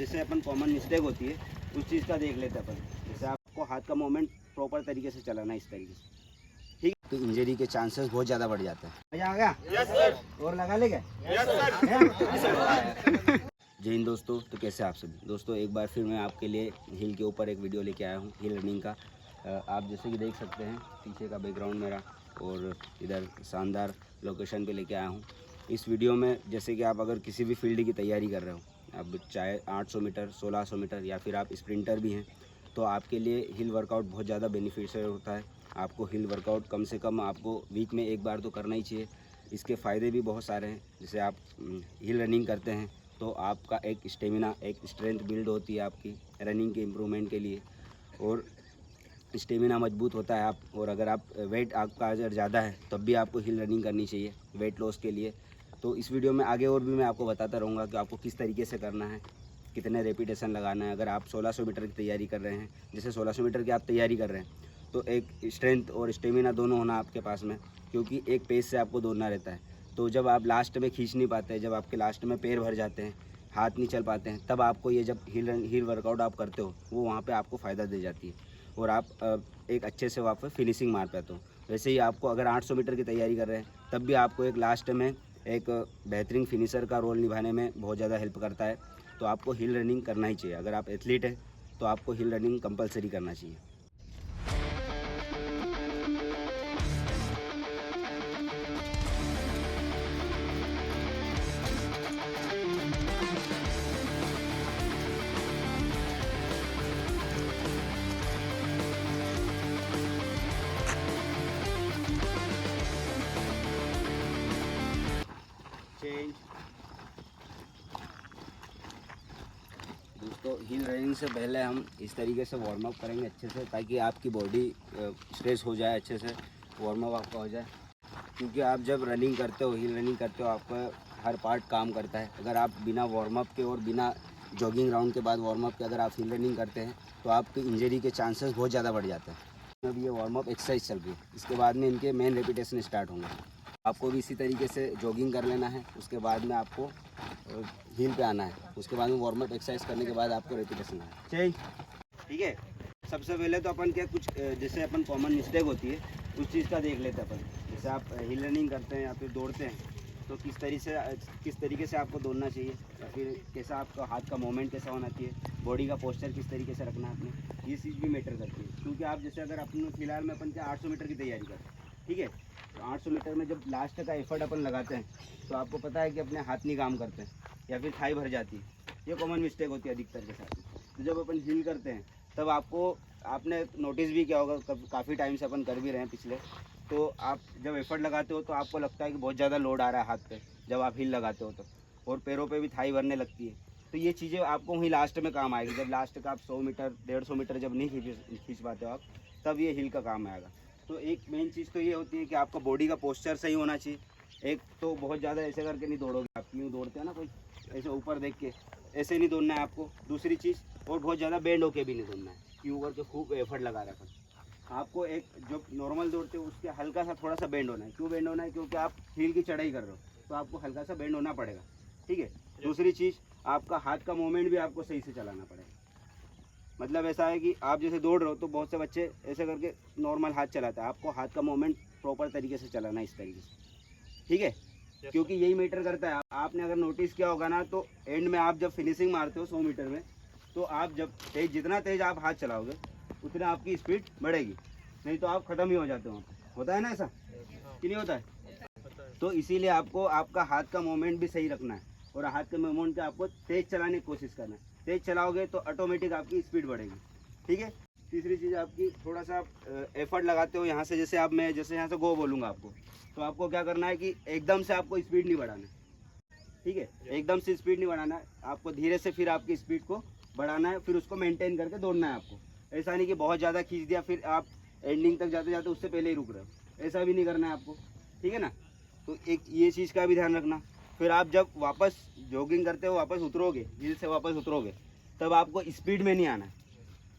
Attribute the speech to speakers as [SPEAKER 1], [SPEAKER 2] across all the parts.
[SPEAKER 1] जैसे अपन common mistake होती है उस चीज़ का देख लेते हैं अपन। जैसे आपको हाथ का मूवमेंट प्रॉपर तरीके से चलाना है इस तरीके से, ठीक है, तो इंजरी के चांसेस बहुत ज़्यादा बढ़ जाते हैं। मजा आ गया? Yes sir. और लगा ले क्या? Yes sir. जय हिंद दोस्तों, तो कैसे आप सभी दोस्तों, एक बार फिर मैं आपके लिए हिल के ऊपर एक वीडियो लेके आया हूँ, हिल रनिंग का। आप जैसे कि देख सकते हैं पीछे का बैकग्राउंड मेरा, और इधर शानदार लोकेशन पे लेके आया हूँ। इस वीडियो में जैसे कि आप अगर किसी भी फील्ड की तैयारी कर रहे हो, अब चाहे 800 मीटर, 1600 मीटर, या फिर आप स्प्रिंटर भी हैं, तो आपके लिए हिल वर्कआउट बहुत ज़्यादा बेनिफिशियल होता है। आपको हिल वर्कआउट कम से कम आपको वीक में एक बार तो करना ही चाहिए। इसके फ़ायदे भी बहुत सारे हैं। जैसे आप हिल रनिंग करते हैं तो आपका एक स्टेमिना, एक स्ट्रेंथ बिल्ड होती है आपकी रनिंग के इम्प्रूवमेंट के लिए, और स्टेमिना मजबूत होता है। आप और अगर आप वेट आपका अगर ज़्यादा है तब भी आपको हिल रनिंग करनी चाहिए वेट लॉस के लिए। तो इस वीडियो में आगे और भी मैं आपको बताता रहूँगा कि आपको किस तरीके से करना है, कितने रेपिटेशन लगाना है। अगर आप 1600 मीटर की तैयारी कर रहे हैं, जैसे 1600 मीटर की आप तैयारी कर रहे हैं, तो एक स्ट्रेंथ और स्टेमिना दोनों होना आपके पास में, क्योंकि एक पेस से आपको दौड़ना रहता है। तो जब आप लास्ट में खींच नहीं पाते, जब आपके लास्ट में पैर भर जाते हैं, हाथ नहीं चल पाते हैं, तब आपको ये जब हिल वर्कआउट आप करते हो वो वहाँ पे आपको फ़ायदा दे जाती है, और आप एक अच्छे से वहाँ पर फिनिशिंग मार पाते हो। वैसे ही आपको अगर 800 मीटर की तैयारी कर रहे हैं तब भी आपको एक लास्ट में एक बेहतरीन फिनिशर का रोल निभाने में बहुत ज़्यादा हेल्प करता है। तो आपको हिल रनिंग करना ही चाहिए। अगर आप एथलीट हैं तो आपको हिल रनिंग कंपलसरी करना चाहिए। चेंज। दोस्तों, हिल रनिंग से पहले हम इस तरीके से वार्म अप करेंगे अच्छे से, ताकि आपकी बॉडी स्ट्रेच हो जाए, अच्छे से वार्म अप आपका हो जाए। क्योंकि आप जब रनिंग करते हो, हिल रनिंग करते हो, आपका हर पार्ट काम करता है। अगर आप बिना वार्म अप के और बिना जॉगिंग राउंड के बाद वार्म अप के अगर आप हिल रनिंग करते हैं तो आपकी इंजरी के चांसेस बहुत ज़्यादा बढ़ जाते हैं। अब ये वार्म अप एक्सरसाइज चल रही है, इसके बाद में इनके मेन रेपिटेशन स्टार्ट होंगे। आपको भी इसी तरीके से जॉगिंग कर लेना है, उसके बाद में आपको हील पे आना है, उसके बाद में वार्म अप एक्सरसाइज करने के बाद आपको रेपिटेशन आना है। चाहिए, ठीक है। सबसे पहले तो अपन क्या कुछ जैसे अपन कॉमन मिस्टेक होती है उस चीज़ का देख लेते हैं अपन। जैसे आप हिल रनिंग करते हैं या फिर दौड़ते हैं तो किस तरीके से आपको दौड़ना चाहिए, या फिर कैसा आपका हाथ का मूवमेंट कैसा होना चाहिए, बॉडी का पोस्चर किस तरीके से रखना है आपने, ये चीज़ भी मैटर करती है। क्योंकि आप जैसे अगर अपन फिलहाल में अपन क्या 800 मीटर की तैयारी करें, ठीक है, तो 800 मीटर में जब लास्ट का एफर्ट अपन लगाते हैं तो आपको पता है कि अपने हाथ नहीं काम करते हैं या फिर थाई भर जाती है। ये कॉमन मिस्टेक होती है अधिकतर के साथ। तो जब अपन हिल करते हैं तब आपने नोटिस भी किया होगा, काफ़ी टाइम से अपन कर भी रहे हैं पिछले, तो आप जब एफर्ट लगाते हो तो आपको लगता है कि बहुत ज़्यादा लोड आ रहा है हाथ पे, जब आप हिल लगाते हो तो, और पैरों पे भी थाई भरने लगती है। तो ये चीज़ें आपको वहीं लास्ट में काम आएगी, जब लास्ट का आप 100 मीटर 150 मीटर जब नहीं खींच पाते हो आप, तब ये हिल का काम आएगा। तो एक मेन चीज़ तो ये होती है कि आपका बॉडी का पोस्चर सही होना चाहिए। एक तो बहुत ज़्यादा ऐसे करके नहीं दौड़ोगे आप, यूँ दौड़ते हैं ना कोई, ऐसे ऊपर देख के ऐसे नहीं दौड़ना है आपको। दूसरी चीज़, और बहुत ज़्यादा बेंड होके भी नहीं दौड़ना है, यूँ करके खूब एफर्ट लगा रखा। आपको एक जो नॉर्मल दौड़ते हो उसके हल्का सा थोड़ा सा बेंड होना है। क्यों बेंड होना है? क्योंकि आप हिल की चढ़ाई कर रहे हो तो आपको हल्का सा बेंड होना पड़ेगा, ठीक है। दूसरी चीज़, आपका हाथ का मूवमेंट भी आपको सही से चलाना पड़ेगा। मतलब ऐसा है कि आप जैसे दौड़ रहे हो तो बहुत से बच्चे ऐसे करके नॉर्मल हाथ चलाते हैं, आपको हाथ का मूवमेंट प्रॉपर तरीके से चलाना है इस तरीके से, ठीक है। क्योंकि यही मैटर करता है। आपने अगर नोटिस किया होगा ना, तो एंड में आप जब फिनिशिंग मारते हो 100 मीटर में, तो आप जब जितना तेज़ आप हाथ चलाओगे उतना आपकी स्पीड बढ़ेगी, नहीं तो आप ख़त्म ही हो जाते हो। होता है ना ऐसा कि नहीं होता है? तो इसीलिए आपको आपका हाथ का मूवमेंट भी सही रखना है, और हाथ के मूवमेंट का आपको तेज़ चलाने की कोशिश करना है। तेज़ चलाओगे तो ऑटोमेटिक आपकी स्पीड बढ़ेगी, ठीक है। तीसरी चीज़, आपकी थोड़ा सा एफर्ट लगाते हो यहाँ से, जैसे आप मैं जैसे यहाँ से गो बोलूँगा आपको, तो आपको क्या करना है कि एकदम से आपको स्पीड नहीं बढ़ाना है, ठीक है। एकदम से स्पीड नहीं बढ़ाना है आपको, धीरे से फिर आपकी स्पीड को बढ़ाना है, फिर उसको मेंटेन करके दौड़ना है आपको। ऐसा नहीं कि बहुत ज़्यादा खींच दिया फिर आप एंडिंग तक जाते जाते उससे पहले ही रुक रहे हो, ऐसा भी नहीं करना है आपको, ठीक है ना। तो एक ये चीज़ का भी ध्यान रखना। फिर आप जब वापस जॉगिंग करते हो, वापस उतरोगे, हिल से वापस उतरोगे, तब आपको स्पीड में नहीं आना है।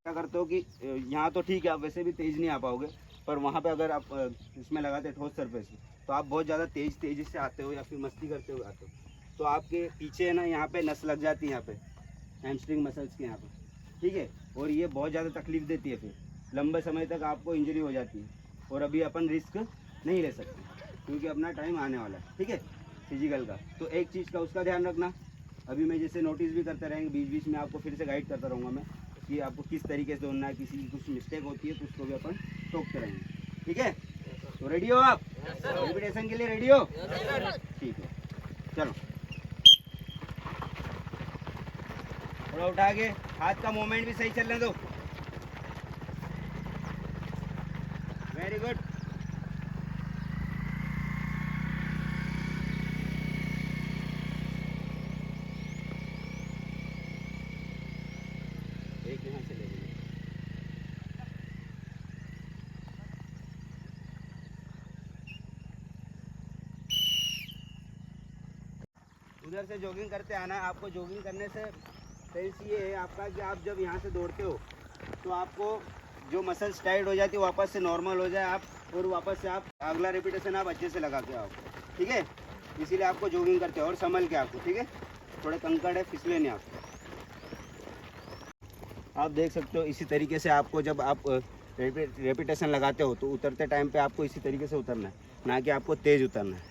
[SPEAKER 1] क्या करते हो कि यहाँ तो ठीक है, आप वैसे भी तेज़ नहीं आ पाओगे, पर वहाँ पे अगर आप इसमें लगाते ठोस सरफेस में, तो आप बहुत ज़्यादा तेज़ी से आते हो या फिर मस्ती करते हुए आते हो, तो आपके पीछे है ना, यहाँ पे नस लग जाती है यहाँ पे, हैमस्ट्रिंग मसल्स के यहाँ पे, ठीक है। और ये बहुत ज़्यादा तकलीफ देती है, फिर लंबे समय तक आपको इंजरी हो जाती है। और अभी अपन रिस्क नहीं ले सकते क्योंकि अपना टाइम आने वाला है, ठीक है, फिजिकल का। तो एक चीज़ का उसका ध्यान रखना, अभी मैं जैसे नोटिस भी करते रहेंगे, बीच बीच में आपको फिर से गाइड करता रहूँगा मैं कि आपको किस तरीके से दौड़ना है। किसी की कुछ मिस्टेक होती है तो उसको भी अपन टोकते रहेंगे, ठीक है। तो रेडी हो आप? रिपीटेशन के लिए रेडी हो? ठीक है, चलो थोड़ा उठा के हाथ का मूवमेंट भी सही चलने दो। Very good. एक यहाँ से ले लीजिए। उधर से जॉगिंग करते आना है आपको। जॉगिंग करने से सेंस ये है आपका कि आप जब यहाँ से दौड़ते हो तो आपको जो मसल्स टाइट हो जाती है वापस से नॉर्मल हो जाए आप, और वापस से आप अगला रिपीटेशन आप अच्छे से लगा के आओ, ठीक है। इसीलिए आपको जॉगिंग करते हो और संभल के आपको, ठीक है। थोड़े कंकड़ है, फिसले नहीं आपको। आप देख सकते हो इसी तरीके से आपको जब आप रेपिटेशन लगाते हो तो उतरते टाइम पे आपको इसी तरीके से उतरना है, ना कि आपको तेज़ उतरना है।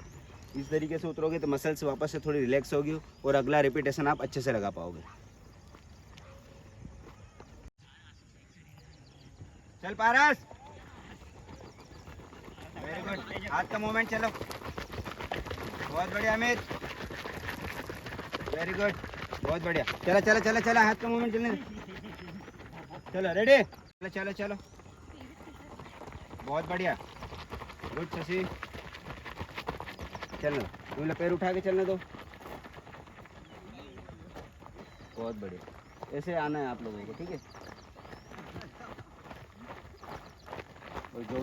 [SPEAKER 1] इस तरीके से उतरोगे तो मसल्स वापस से थोड़ी रिलैक्स होगी और अगला रेपिटेशन आप अच्छे से लगा पाओगे। चल पारस, वेरी गुड। हाथ का मूवमेंट चलो, बहुत बढ़िया अमित, वेरी गुड, बहुत बढ़िया। चलो चलो चलो चलो, हाथ का मूवमेंट चलने, चलो रेडी, चलो चलो चलो, बहुत बढ़िया, गुड शशि। चलने दो, पैर उठा के चलने दो, बहुत बढ़िया। ऐसे आना है आप लोगों को, ठीक है। और जो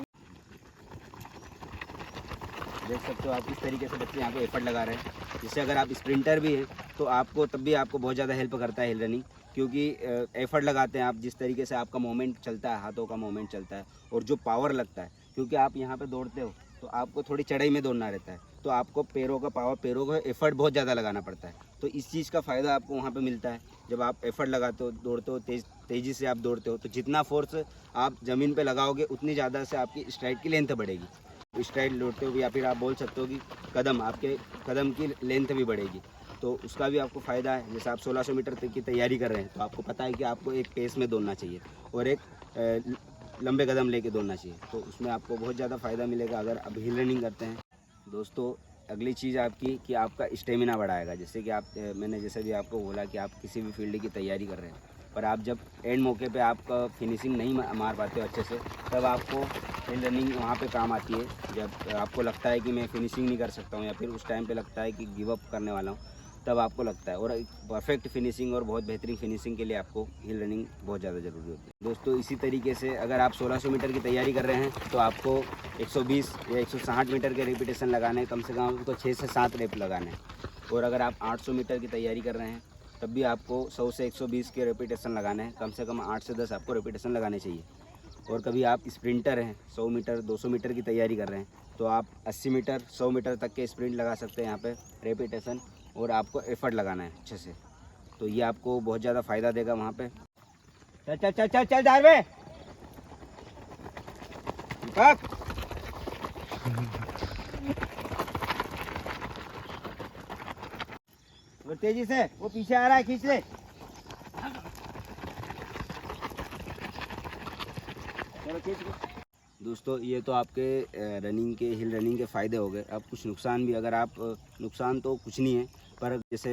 [SPEAKER 1] देख सकते हो आप इस तरीके से बच्चे यहाँ पे एफर्ट लगा रहे हैं। जैसे अगर आप स्प्रिंटर भी हैं तो आपको तब भी आपको बहुत ज़्यादा हेल्प करता है हिल रनिंग, क्योंकि एफर्ट लगाते हैं आप। जिस तरीके से आपका मोमेंट चलता है, हाथों का मोमेंट चलता है और जो पावर लगता है, क्योंकि आप यहाँ पे दौड़ते हो तो आपको थोड़ी चढ़ाई में दौड़ना रहता है, तो आपको पैरों का पावर, पैरों का एफर्ट बहुत ज़्यादा लगाना पड़ता है। तो इस चीज़ का फ़ायदा आपको वहाँ पर मिलता है। जब आप एफर्ट लगाते हो, दौड़ते हो, तेज़ी से आप दौड़ते हो, तो जितना फोर्स आप ज़मीन पर लगाओगे उतनी ज़्यादा से आपकी स्ट्राइड की लेंथ बढ़ेगी। स्ट्राइड लौटते हो या फिर आप बोल सकते हो कि कदम, आपके कदम की लेंथ भी बढ़ेगी, तो उसका भी आपको फ़ायदा है। जैसे आप 1600 मीटर तक की तैयारी कर रहे हैं तो आपको पता है कि आपको एक पेस में दौड़ना चाहिए और एक लंबे कदम लेके दौड़ना चाहिए, तो उसमें आपको बहुत ज़्यादा फ़ायदा मिलेगा अगर आप हिल रनिंग करते हैं। दोस्तों अगली चीज़ आपकी कि आपका स्टेमिना बढ़ाएगा। जैसे कि आप मैंने जैसे भी आपको बोला कि आप किसी भी फील्ड की तैयारी कर रहे हैं, पर आप जब एंड मौके पे आपका फिनिशिंग नहीं मार पाते हो अच्छे से, तब आपको हिल रनिंग वहाँ पे काम आती है। जब आपको लगता है कि मैं फिनिशिंग नहीं कर सकता हूँ या फिर उस टाइम पे लगता है कि गिव अप करने वाला हूँ, तब आपको लगता है। और एक परफेक्ट फिनिशिंग और बहुत बेहतरीन फिनिशिंग के लिए आपको हिल रनिंग बहुत ज़्यादा ज़रूरी होती है। दोस्तों इसी तरीके से अगर आप 1600 मीटर की तैयारी कर रहे हैं तो आपको 120 या 160 मीटर के रिपीटेशन लगाने हैं, कम से कम आपको 6 से 7 रेप लगाने हैं। और अगर आप 800 मीटर की तैयारी कर रहे हैं तब भी आपको 100 से 120 के रेपिटेशन लगाने हैं, कम से कम 8 से 10 आपको रेपिटेशन लगाने चाहिए। और कभी आप स्प्रिंटर हैं, 100 मीटर 200 मीटर की तैयारी कर रहे हैं तो आप 80 मीटर 100 मीटर तक के स्प्रिंट लगा सकते हैं यहाँ पे रेपिटेशन, और आपको एफर्ट लगाना है अच्छे से, तो ये आपको बहुत ज़्यादा फ़ायदा देगा वहाँ पे। चल चल चल चल चल दार में और तेजी से, वो पीछे आ रहा है, खींच ले। चलो खींच ले। दोस्तों ये तो आपके रनिंग के, हिल रनिंग के फ़ायदे हो गए। अब कुछ नुकसान भी, अगर आप नुकसान तो कुछ नहीं है, पर जैसे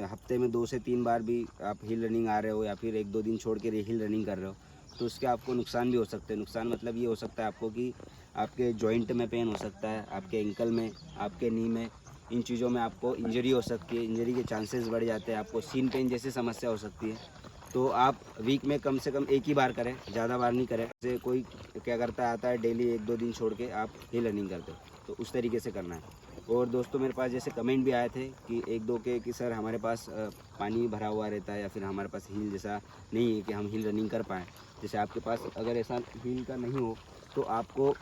[SPEAKER 1] हफ्ते में 2 से 3 बार भी आप हिल रनिंग आ रहे हो या फिर 1-2 दिन छोड़ के हिल रनिंग कर रहे हो तो उसके आपको नुकसान भी हो सकते हैं। नुकसान मतलब ये हो सकता है आपको कि आपके जॉइंट में पेन हो सकता है, आपके एंकल में, आपके नी में, इन चीज़ों में आपको इंजरी हो सकती है। इंजरी के चांसेस बढ़ जाते हैं, आपको सीन पेन जैसी समस्या हो सकती है। तो आप वीक में कम से कम एक ही बार करें, ज़्यादा बार नहीं करें। जैसे कोई क्या करता आता है डेली 1-2 दिन छोड़ के आप हिल रनिंग करते हो, तो उस तरीके से करना है। और दोस्तों मेरे पास जैसे कमेंट भी आए थे कि 1-2 के कि सर हमारे पास पानी भरा हुआ रहता है या फिर हमारे पास हील जैसा नहीं है कि हम हिल रनिंग कर पाएँ। जैसे आपके पास अगर ऐसा हील का नहीं हो तो आपको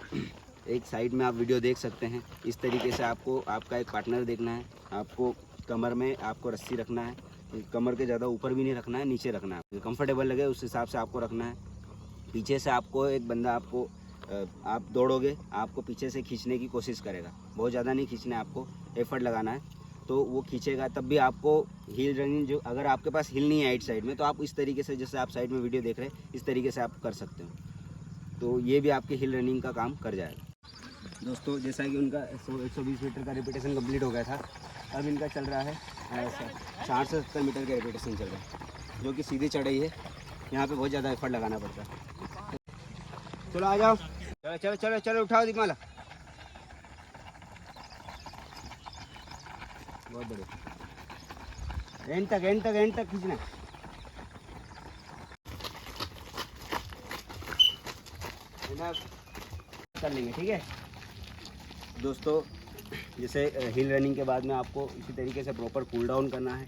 [SPEAKER 1] एक साइड में आप वीडियो देख सकते हैं। इस तरीके से आपको आपका एक पार्टनर देखना है, आपको कमर में आपको रस्सी रखना है कमर के ज़्यादा ऊपर भी नहीं रखना है, नीचे रखना है, कंफर्टेबल लगे उस हिसाब से आपको रखना है। पीछे से आपको एक बंदा आपको आप दौड़ोगे, आपको पीछे से खींचने की कोशिश करेगा, बहुत ज़्यादा नहीं खींचना है, आपको एफर्ट लगाना है, तो वो खींचेगा। तब भी आपको हील रनिंग जो अगर आपके पास हील नहीं है राइट साइड में, तो आप इस तरीके से, जैसे आप साइड में वीडियो देख रहे हैं, इस तरीके से आप कर सकते हो, तो ये भी आपकी हील रनिंग का काम कर जाएगा। दोस्तों जैसा कि उनका 120 मीटर का रिपीटेशन कंप्लीट हो गया था, अब इनका चल रहा है 60 से 70 मीटर का रिपीटेशन चल रहा है, जो कि सीधी चढ़ाई है, यहाँ पे बहुत ज़्यादा एफर्ट लगाना पड़ता है। चलो आ जाओ, चलो चलो चलो चलो उठाओ दीपमाला, बहुत बढ़िया, एंड तक खींचना। कर लेंगे, ठीक है दोस्तों। जैसे हिल रनिंग के बाद में आपको इसी तरीके से प्रॉपर कूल डाउन करना है,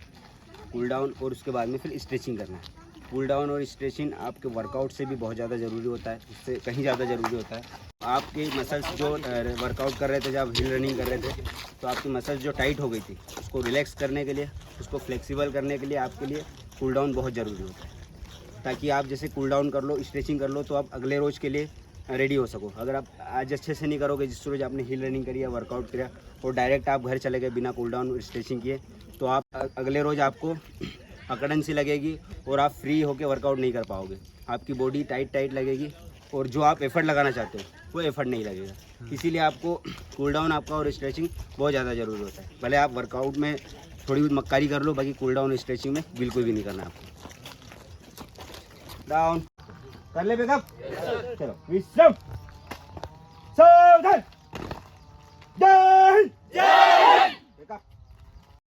[SPEAKER 1] कूल डाउन, और उसके बाद में फिर स्ट्रेचिंग करना है। कूल डाउन और स्ट्रेचिंग आपके वर्कआउट से भी बहुत ज़्यादा ज़रूरी होता है, उससे कहीं ज़्यादा ज़रूरी होता है। आपकी मसल्स जो वर्कआउट कर रहे थे, जब हिल रनिंग कर रहे थे, तो आपकी मसल्स जो टाइट हो गई थी, उसको रिलैक्स करने के लिए, उसको फ्लेक्सिबल करने के लिए आपके लिए कूल डाउन बहुत ज़रूरी होता है, ताकि आप जैसे कूल डाउन कर लो, स्ट्रेचिंग कर लो, तो आप अगले रोज़ के लिए रेडी हो सको। अगर आप आज अच्छे से नहीं करोगे, जिस रोज़ आपने हिल रनिंग करी या वर्कआउट किया और डायरेक्ट आप घर चले गए बिना कूल डाउन और स्ट्रेचिंग किए, तो आप अगले रोज़ आपको अकड़न सी लगेगी और आप फ्री होकर वर्कआउट नहीं कर पाओगे, आपकी बॉडी टाइट लगेगी और जो आप एफर्ट लगाना चाहते हो वो एफर्ट नहीं लगेगा। इसीलिए आपको कूल डाउन आपका और स्ट्रेचिंग बहुत ज़्यादा ज़रूरी होता है। भले आप वर्कआउट में थोड़ी बहुत मक्कारी कर लो, बाकी कूल डाउन और स्ट्रेचिंग में बिल्कुल भी नहीं करना आपको। डाउन कर ले बैकअप, चलो विश्राम, सावधान, डाउन।